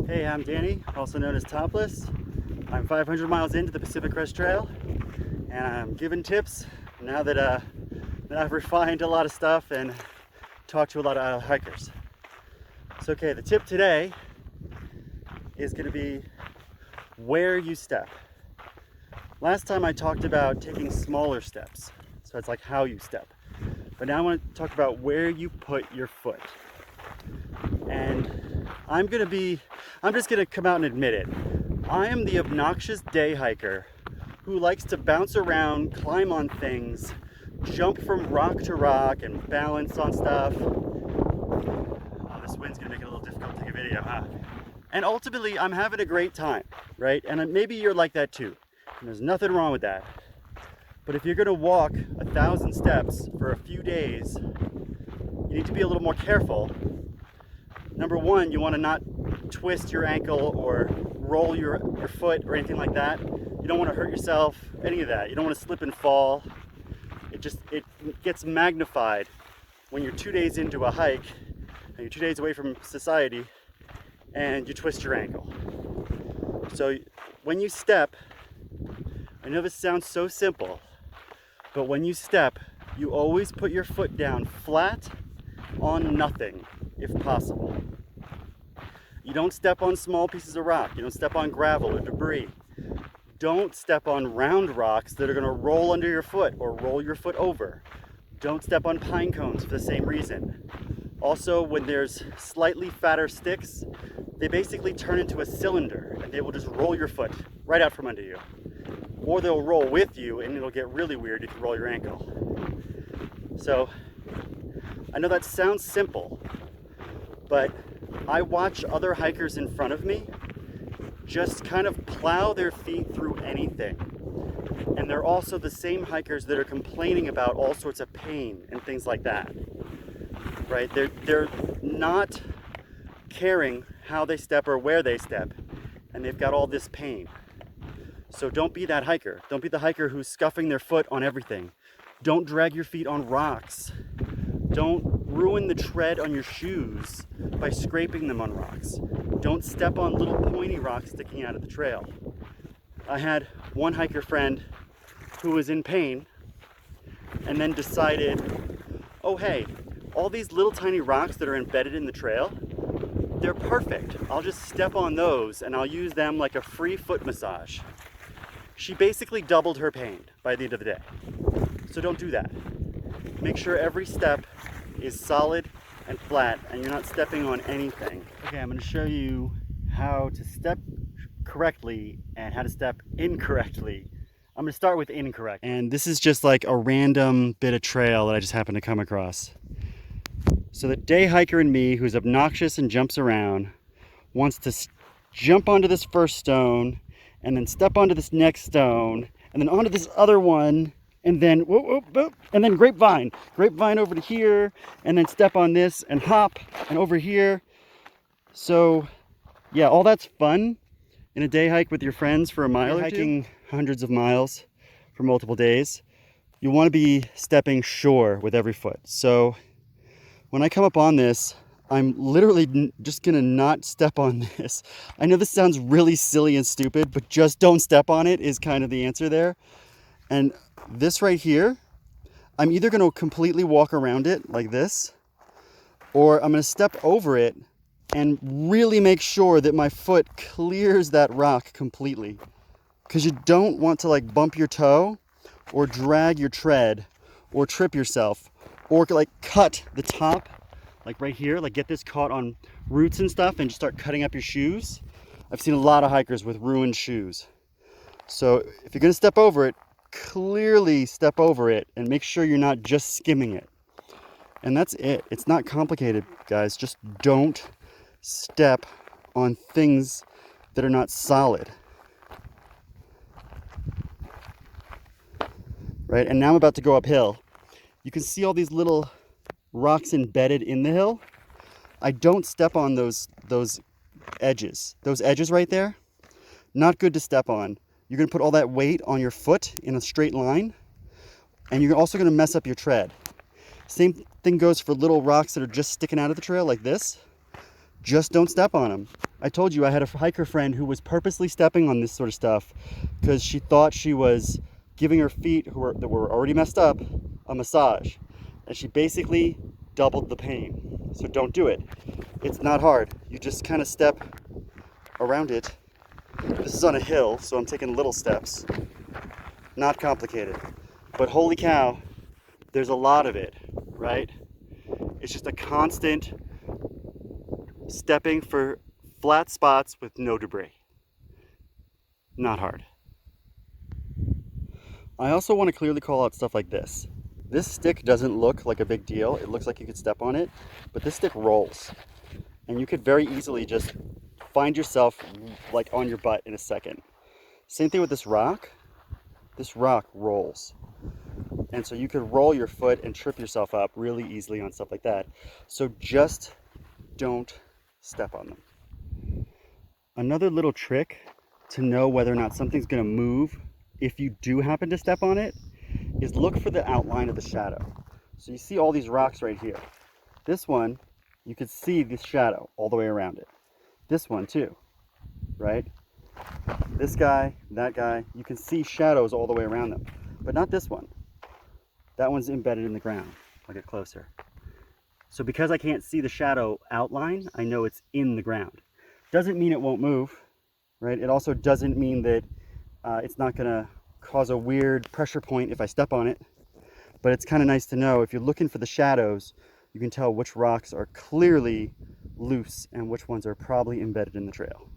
Hey, I'm Danny, also known as Topless. I'm 500 miles into the Pacific Crest Trail, and I'm giving tips now that I've refined a lot of stuff and talked to a lot of hikers. So, okay, the tip today is going to be where you step. Last time I talked about taking smaller steps, so it's like how you step. But now I want to talk about where you put your foot. And I'm just gonna come out and admit it. I am the obnoxious day hiker who likes to bounce around, climb on things, jump from rock to rock and balance on stuff. Oh, this wind's gonna make it a little difficult to take a video, huh? And ultimately, I'm having a great time, right? And maybe you're like that too. And there's nothing wrong with that. But if you're gonna walk 1,000 steps for a few days, you need to be a little more careful. Number one, you want to not twist your ankle or roll your foot or anything like that. You don't want to hurt yourself, any of that. You don't want to slip and fall. It gets magnified when you're 2 days into a hike and you're 2 days away from society and you twist your ankle. So when you step, I know this sounds so simple, but when you step, you always put your foot down flat on nothing, if possible. You don't step on small pieces of rock. You don't step on gravel or debris. Don't step on round rocks that are going to roll under your foot or roll your foot over. Don't step on pine cones for the same reason. Also, when there's slightly fatter sticks, they basically turn into a cylinder and they will just roll your foot right out from under you. Or they'll roll with you and it'll get really weird if you roll your ankle. So, I know that sounds simple, but I watch other hikers in front of me just kind of plow their feet through anything. And they're also the same hikers that are complaining about all sorts of pain and things like that, right? They're not caring how they step or where they step, and they've got all this pain. So don't be that hiker. Don't be the hiker who's scuffing their foot on everything. Don't drag your feet on rocks. Don't ruin the tread on your shoes by scraping them on rocks. Don't step on little pointy rocks sticking out of the trail. I had one hiker friend who was in pain and then decided, oh hey, all these little tiny rocks that are embedded in the trail, they're perfect. I'll just step on those and I'll use them like a free foot massage. She basically doubled her pain by the end of the day. So don't do that. Make sure every step is solid and flat and you're not stepping on anything. Okay, I'm going to show you how to step correctly and how to step incorrectly. I'm going to start with incorrect. And this is just like a random bit of trail that I just happened to come across. So the day hiker in me, who's obnoxious and jumps around, wants to jump onto this first stone and then step onto this next stone and then onto this other one. And then, whoop, whoop, whoop, and then grapevine over to here, and then step on this and hop and over here. So yeah, all that's fun in a day hike with your friends for a mile or two. Hiking hundreds of miles for multiple days. You want to be stepping sure with every foot. So when I come up on this, I'm literally just gonna not step on this. I know this sounds really silly and stupid, but just don't step on it is kind of the answer there. And this right here, I'm either going to completely walk around it like this, or I'm going to step over it and really make sure that my foot clears that rock completely. Because you don't want to like bump your toe or drag your tread or trip yourself or like cut the top, like right here, like get this caught on roots and stuff and just start cutting up your shoes. I've seen a lot of hikers with ruined shoes. So if you're going to step over it, clearly step over it and make sure you're not just skimming it. And that's it. It's not complicated, guys. Just don't step on things that are not solid. Right? And now I'm about to go uphill. You can see all these little rocks embedded in the hill. I don't step on those edges. Those edges right there, not good to step on. You're going to put all that weight on your foot in a straight line, and you're also going to mess up your tread. Same thing goes for little rocks that are just sticking out of the trail like this. Just don't step on them. I told you I had a hiker friend who was purposely stepping on this sort of stuff because she thought she was giving her feet that were already messed up a massage. And she basically doubled the pain. So don't do it. It's not hard. You just kind of step around it. This is on a hill, so I'm taking little steps. Not complicated. But holy cow, there's a lot of it, right? It's just a constant stepping for flat spots with no debris. Not hard. I also want to clearly call out stuff like this. This stick doesn't look like a big deal. It looks like you could step on it, but this stick rolls. And you could very easily just find yourself like on your butt in a second. Same thing with this rock. This rock rolls. And so you could roll your foot and trip yourself up really easily on stuff like that. So just don't step on them. Another little trick to know whether or not something's going to move if you do happen to step on it is look for the outline of the shadow. So you see all these rocks right here. This one, you could see this shadow all the way around it. This one too, right? This guy, that guy, you can see shadows all the way around them, but not this one. That one's embedded in the ground. I'll get closer. So because I can't see the shadow outline, I know it's in the ground. Doesn't mean it won't move, right? It also doesn't mean that it's not gonna cause a weird pressure point if I step on it, but it's kind of nice to know if you're looking for the shadows, you can tell which rocks are clearly loose and which ones are probably embedded in the trail.